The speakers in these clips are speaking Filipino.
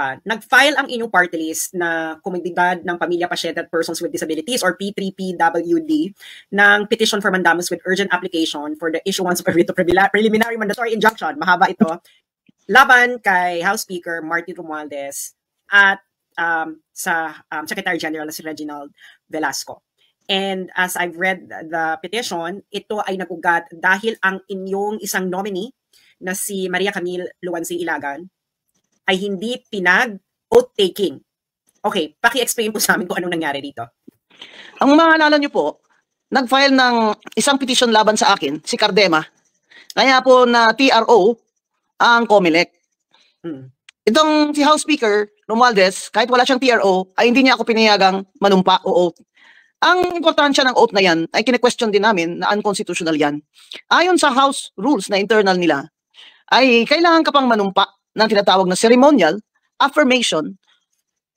pa, nag-file ang inyong party list na Komunidad ng Pamilya Pasyente at Persons with Disabilities or P3PWD ng petition for mandamus with urgent application for the issuance of a writ of preliminary mandatory injunction, mahaba ito, laban kay House Speaker Martin Romualdez at sa Secretary General si Reginald Velasco. And as I've read the petition, ito ay nagugat dahil ang inyong isang nominee na si Maria Camille Luwansing Ilagan ay hindi pinag-oath-taking. Okay, paki-explain po sa amin kung anong nangyari dito. Ang maalala niyo po, nag-file ng isang petition laban sa akin, si Cardema. Kaya po na TRO ang COMELEC. Itong si House Speaker, Romualdez, kahit wala siyang TRO, ay hindi niya ako pinayagang manumpa o oath. Ang importansya ng oath na yan ay kine-question din namin na unconstitutional yan. Ayon sa House rules na internal nila, ay kailangan ka pang manumpa ng tinatawag na ceremonial affirmation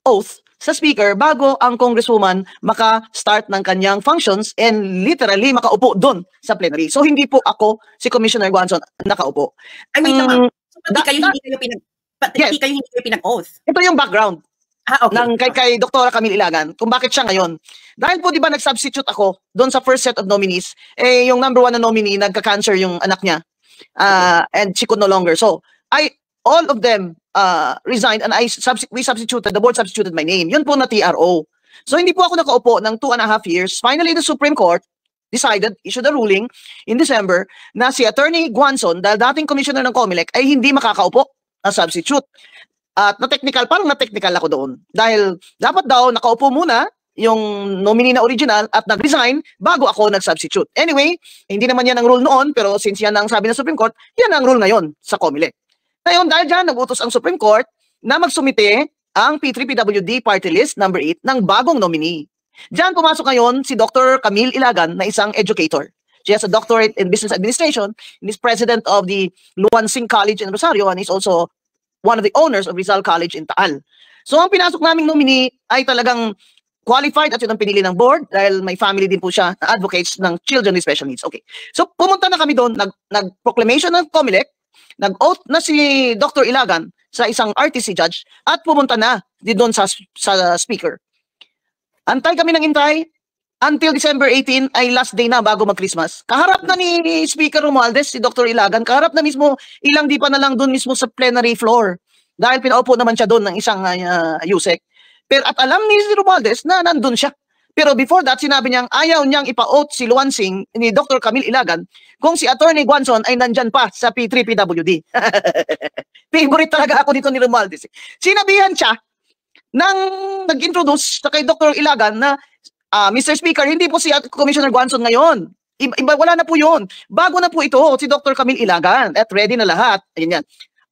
oath sa speaker bago ang congresswoman maka-start ng kanyang functions and literally makaupo doon sa plenary. So hindi po ako si Commissioner Guanzon nakaupo. I mean, hindi kayo pinag-oath. Ito yung background okay. ng kay Dr. Camille Ilagan kung bakit siya ngayon. Dahil po di ba nag-substitute ako doon sa first set of nominees, yung number 1 na nominee nagka-cancer yung anak niya. And she could no longer. So all of them resigned and we substituted, the board substituted my name. Yun po na TRO. So hindi po ako nakaupo ng 2.5 years. Finally, the Supreme Court issued a ruling in December na si Attorney Guanzon, dahil dating commissioner ng COMELEC, ay hindi makakaupo na substitute. At parang na-technical ako doon. Dahil dapat daw nakaupo muna yung nominee na original at nag-resign bago ako nag-substitute. Anyway, hindi naman yan ang rule noon, pero since yan ang sabi ng Supreme Court, yan ang rule ngayon sa COMELEC. Ngayon, dahil dyan, nag-utos ang Supreme Court na magsumite ang P3PWD Party List number 8 ng bagong nominee. Diyan pumasok ngayon si Dr. Camille Ilagan na isang educator. She has a doctorate in business administration and is president of the Luwansing College in Rosario and is also one of the owners of Rizal College in Taal. So ang pinasok naming nominee ay talagang qualified at yun ang pinili ng board dahil may family din po siya na advocates ng children with special needs. Okay. So pumunta na kami doon, nag-proclamation ng COMELEC, nag-oath na si Dr. Ilagan sa isang RTC judge at pumunta na doon sa speaker. Antay kami ng intay until December 18 ay last day na bago mag-Christmas. Kaharap na ni Speaker Romualdez, si Dr. Ilagan, kaharap na mismo, ilang di pa na lang doon mismo sa plenary floor dahil pinaupo naman siya doon ng isang USEC. Pero at alam ni Romualdez na nandun siya. Pero before that, sinabi niyang ayaw niyang ipa-oath si Luwansing ni Dr. Camille Ilagan kung si Attorney Guanzon ay nandyan pa sa P3PWD. Favorite talaga ako dito ni Romualdez. Sinabihan siya nang nag-introduce kay Dr. Ilagan na Mr. Speaker, hindi po si Commissioner Guanzon ngayon. Iba, wala na po yun. Bago na po ito, si Dr. Camille Ilagan at ready na lahat. Ayun yan.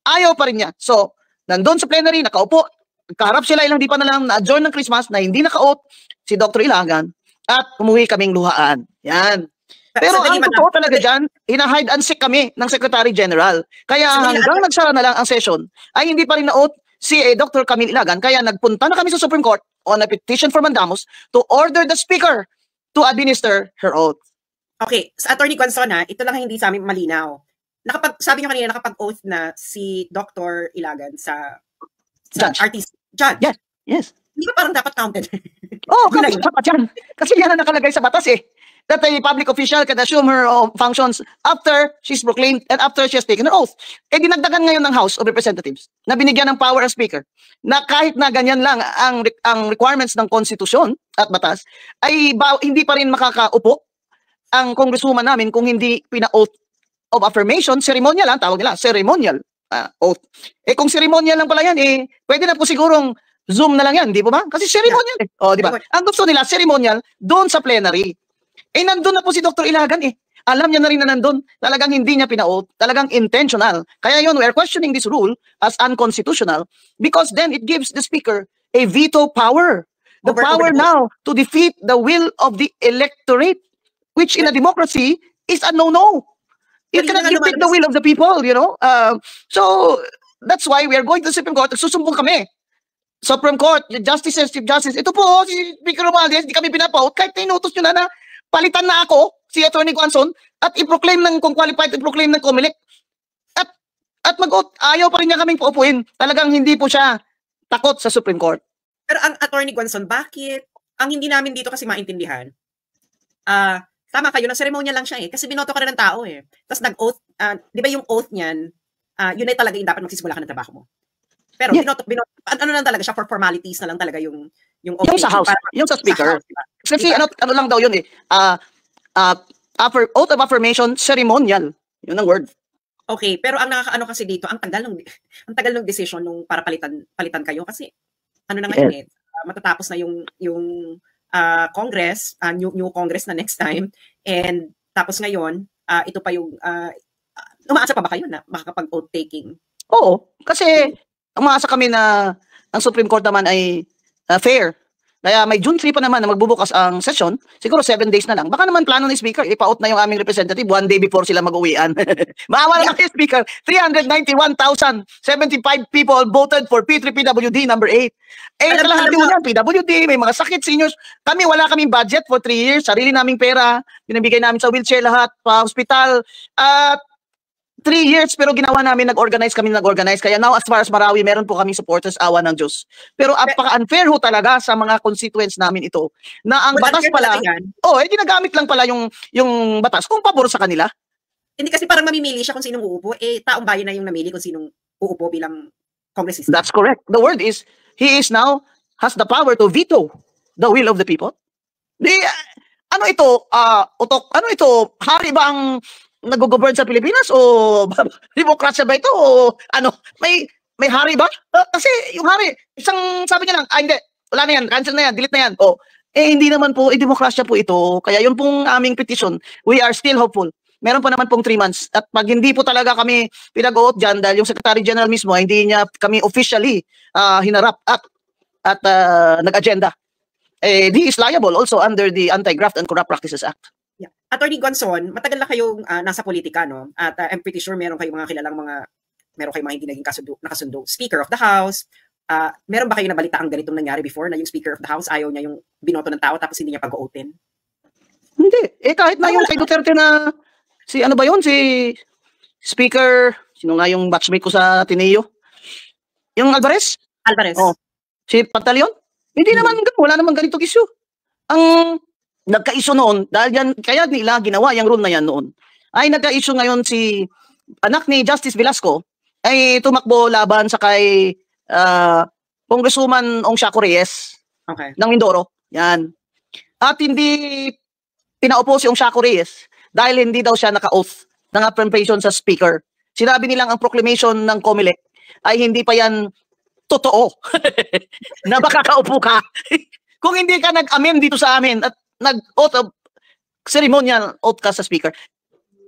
Ayaw pa rin niya. So, nandun sa plenary, nakaupo, kaharap sila ilang di pa na lang na-adjourn ng Christmas na hindi naka-oath si Dr. Ilagan at umuwi kaming luhaan. Yan. Pero ang totoo talaga dyan, hina-hide and seek kami ng Secretary General. Kaya hanggang nagsara na lang ang session, ay hindi pa rin na-oath si Dr. Camille Ilagan. Kaya nagpunta na kami sa Supreme Court on a petition for mandamus to order the Speaker to administer her oath. Okay, sa Attorney Guanzon, ito lang hindi sa amin malinaw. Sabi niyo kanina, nakapag-oath na si Dr. Ilagan sa RTC judge. Yes, yes. Hindi ba parang dapat counted? Kasi dapat yan. Kasi yan ang nakalagay sa batas that a public official can assume her functions after she's proclaimed and after she has taken her oath. Dinagdagan ngayon ng House of Representatives na binigyan ng power ang Speaker na kahit na ganyan lang ang requirements ng konstitusyon at batas, ay hindi pa rin makakaupo ang congresswoman namin kung hindi pina-oath of affirmation, ceremonial lang, tawag nila, ceremonial oath. Kung ceremonial lang pala yan, pwede na po sigurong Zoom na lang yan, di po ba? Kasi ceremonial di ba? Ang gusto nila, ceremonial, doon sa plenary. Nandun na po si Dr. Ilagan Alam niya na rin na nandun. Talagang hindi niya pina-oath. Talagang intentional. Kaya yun, we are questioning this rule as unconstitutional because then it gives the Speaker a veto power. The power now to defeat the will of the electorate, which in a democracy is a no-no. You cannot defeat the will of the people, you know. So, that's why we are going to the Supreme Court. Susumbong kami. Supreme Court, Justices, Chief Justice. Ito po, si Speaker Romualdez, hindi kami pinapaut. Kahit inutos nyo na palitan na ako, si Atty. Guanzon, at i-proclaim kung qualified, i-proclaim ng COMELEC. At ayaw pa rin niya kaming paupuin. Talagang hindi po siya takot sa Supreme Court. Pero ang Attorney Guanzon, bakit? Ang hindi namin dito kasi maintindihan, tama kayo, na seremonya lang siya eh. Kasi binoto ka rin ng tao eh. Tapos nag-oath, di ba yung oath niyan, yun ay talaga yung dapat magsisimula ka ng trabaho mo. Pero binoto, ano lang talaga siya, for formalities na lang talaga yung oath. Yung sa House, yung sa Speaker. Sa House, kasi ano lang daw yun eh, oath of affirmation, ceremonial. Yun ang word. Okay, pero ang nakakaano kasi dito, ang tagal ng decision nung para palitan kayo kasi ano na ngayon eh, matatapos na yung Congress, new Congress na next time, and tapos ngayon, ito pa yung, umaasa pa ba kayo na makakapag-oath taking? Oo, kasi umaasa kami na ang Supreme Court naman ay fair. Kaya may June 3 pa naman na magbubukas ang session, siguro 7 days na lang. Baka naman plano ni Speaker, ipa-out na yung aming representative 1 day before sila mag-uwian. Maawa naman kay Speaker, 391,075 people voted for P3PWD number 8. Kalahati mo yan, PWD, may mga sakit, seniors. Kami, wala kaming budget for 3 years, sarili naming pera, binibigay namin sa wheelchair lahat, pa hospital, at 3 years, pero ginawa namin, nag-organize. Kaya now, as far as Marawi, meron po kaming supporters, awa ng Diyos. Pero apaka-unfair ho talaga sa mga constituents namin ito, na ang batas pala, ginagamit lang pala yung batas kung pabor sa kanila. Hindi kasi parang mamimili siya kung sinong uupo, taong bayan na yung namili kung sinong uupo bilang congressista. That's correct. The word is, he is now, has the power to veto the will of the people. Ano ito, utok, ano ito, hari ba ang nag-govern sa Pilipinas o demokrasya ba ito o ano, may hari ba? Kasi yung hari, isang sabi niya lang, hindi, wala na yan, cancel na yan, delete na yan. Hindi naman po, demokrasya po ito. Kaya yun pong aming petition, we are still hopeful. Meron pa naman pong 3 months. At pag hindi po talaga kami pinag-uot dyan, dahil yung Secretary General mismo, hindi niya kami officially hinarap at nag-agenda, he is liable also under the Anti-Graft and Corrupt Practices Act. Yeah. Attorney Guanzon, matagal na kayong nasa politika, no? At I'm pretty sure meron kayong mga kilalang meron kayong mga hindi naging nakasundo. Speaker of the House, meron ba kayo nabalita ang ganitong nangyari before na yung Speaker of the House ayaw niya yung binoto ng tao tapos hindi niya pag-o-oaten? Hindi. Kahit na yung kay Duterte na, si Speaker, sino nga yung batchmate ko sa Ateneo? Yung Alvarez? Si Pantaleon? Hindi naman, wala naman ganitong issue. Ang nagka-issue noon, dahil yan, kaya nila ginawa yung rule na yan noon, ay nagka-issue ngayon si anak ni Justice Velasco, ay tumakbo laban sa kay Congresswoman Ong Shaco Reyes ng Mindoro. Yan. At hindi pinaupo si Ong Shaco Reyes dahil hindi daw siya naka-oath ng affirmation sa Speaker. Sinabi nilang ang proclamation ng COMELEC ay hindi pa yan totoo na baka kaupo ka. Kung hindi ka nag-amend dito sa amin at nag-oath of ceremonial oath ka sa Speaker.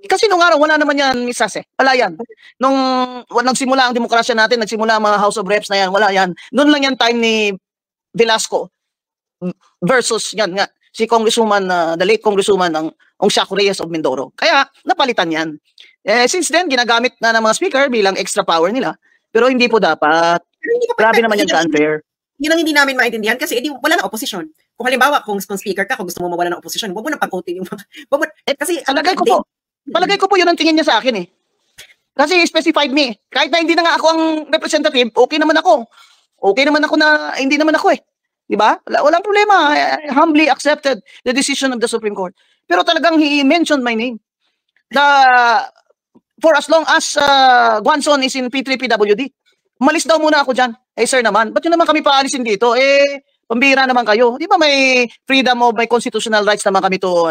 Kasi nung araw, wala naman yan, Miss Sase. Wala yan. Nung nagsimula ang demokrasya natin, nagsimula ang mga House of Reps na yan, wala yan. Noon lang yan time ni Velasco versus yan nga, si Congresswoman, the late Congresswoman ng Ong Shaco Reyes of Mindoro. Kaya, napalitan yan. Since then, ginagamit na ng mga Speaker bilang extra power nila. Pero hindi po dapat. Grabe naman yan ka-unfair. Yun ang hindi namin maintindihan kasi wala na opposition. Kung halimbawa, kung speaker ka, kung gusto mo mawala ng opposition, wag mo na pag-voting yung kasi palagay ko po yun ang tingin niya sa akin eh. Kasi specified me. Kahit na hindi na nga ako ang representative, okay naman ako. Okay naman ako na hindi naman ako eh. Di ba? Walang problema. I humbly accepted the decision of the Supreme Court. Pero talagang he mentioned my name. For as long as Guanzon is in P3PWD, umalis daw muna ako dyan. Sir naman, ba't yun naman kami paalisin dito? Pambira naman kayo. Di ba may freedom of, may constitutional rights naman kami to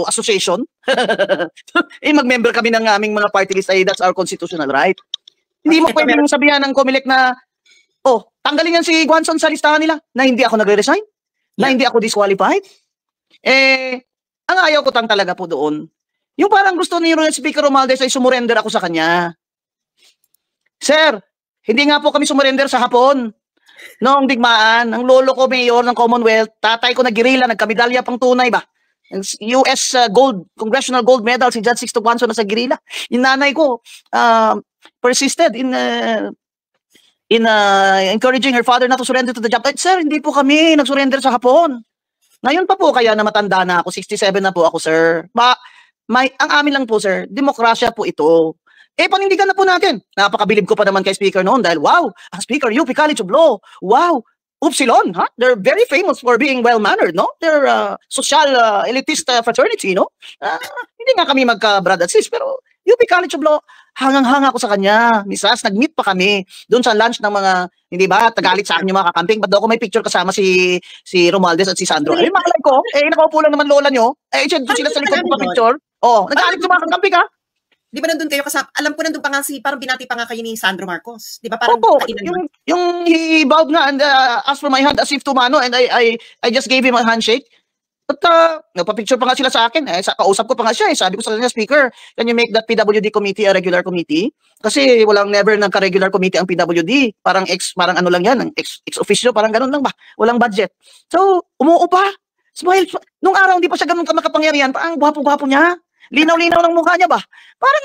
association? Mag-member kami ng aming mga party list, that's our constitutional right. Hindi mo pwedeng sabihan ng COMELEC na, tanggalin yan si Guanzon sa listahan nila, na hindi ako nagre-resign, na hindi ako disqualified. Ang ayaw ko talaga po doon, yung parang gusto ni Speaker Romualdez ay sumurrender ako sa kanya. Sir, hindi nga po kami sumurrender sa Hapon. Noong digmaan, ang lolo ko mayor ng Commonwealth, tatay ko nag-guerrilla, nagkamedalya pang tunay ba? US Congressional Gold Medal, si Judge Sixto Guanzon na sa guerrilla. Yung nanay ko persisted in encouraging her father not to surrender to the job. Sir, hindi po kami nag-surrender sa Hapon. Ngayon pa po kaya na matanda na ako, 67 na po ako, sir. Ang amin lang po, sir, demokrasya po ito. panindigan na po natin. Napakabilib ko pa naman kay Speaker noon dahil wow, ang Speaker, UP College of Law, wow, Upsilon, ha? They're very famous for being well-mannered, no? They're social elitist fraternity, no? Hindi nga kami magka-brad at sis, pero UP College of Law, hangang-hanga ko sa kanya. Misas, nag-meet pa kami doon sa lunch ng mga, hindi ba, tagalit sa akin yung mga kakamping. Ba't daw ako may picture kasama si Romualdez at si Sandro? Eh, malay ko, nakaupo lang naman lola nyo. Doon sila sa likod ko pa-picture. Nagalit yung mga kakamping, ha? Di ba nandun kayo kasama? Alam ko nandun pa nga parang binati pa nga kayo ni Sandro Marcos. Di ba parang Opo, yung he bowed nga and asked for my hand as if to mano and I just gave him a handshake. At nagpa-picture pa nga sila sa akin. Kausap ko pa nga siya. Sabi ko sa kanya, Speaker, can you make that PWD committee a regular committee? Kasi never nagka-regular committee ang PWD. Parang ano lang yan, ex-officio, parang ganun lang ba? Walang budget. So, umuo pa. Smile. Nung araw, hindi pa siya ganun makapangyarihan. Parang gwapo-gwapo niya. Linaw-linaw ng mukha niya ba? Parang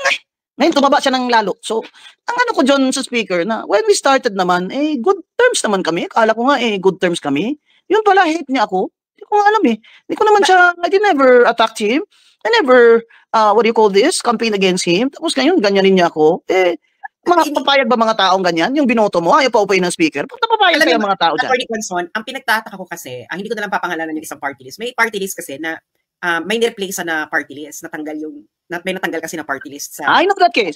ngayon tumaba siya ng lalo. So, ang ano ko dyan sa Speaker na when we started naman, good terms naman kami. Akala ko nga good terms kami. Yun pala, hate niya ako. Hindi ko nga alam eh. Hindi ko naman siya, I never attacked him. I never, what do you call this? Campaign against him. Tapos ngayon, ganyanin niya ako. Papayag ba mga taong ganyan? Yung binoto mo, ayaw pa upay ng Speaker. Papayag kayo mga tao dyan. Ang pinagtataka ko kasi, hindi ko na lang papangalanan yung isang party list. May party list kasi na may nireplace na party list, may natanggal kasi na party list sa... I know that case.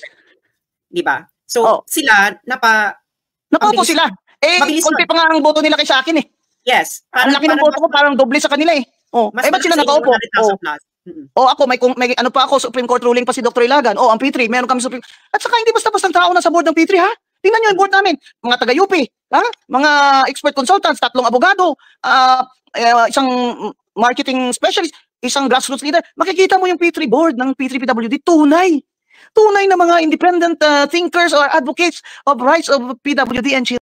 Di ba? So, sila, Napopo sila. Konti pa nga ang boto nila kay sa akin eh. Yes. Ang laki ng boto ko, parang doble sa kanila eh. Ba't sila nakaupo? Ako, may ano pa ako, Supreme Court ruling pa si Dr. Ilagan. Ang P3, meron kami Supreme... At saka hindi basta-basta tao na sa board ng P3 ha? Tingnan nyo yung board namin. Mga taga-UP, mga expert consultants, 3 abogado, isang marketing specialist, isang grassroots leader, makikita mo yung P3 board ng P3PWD, tunay na mga independent thinkers or advocates of rights of PWD and children.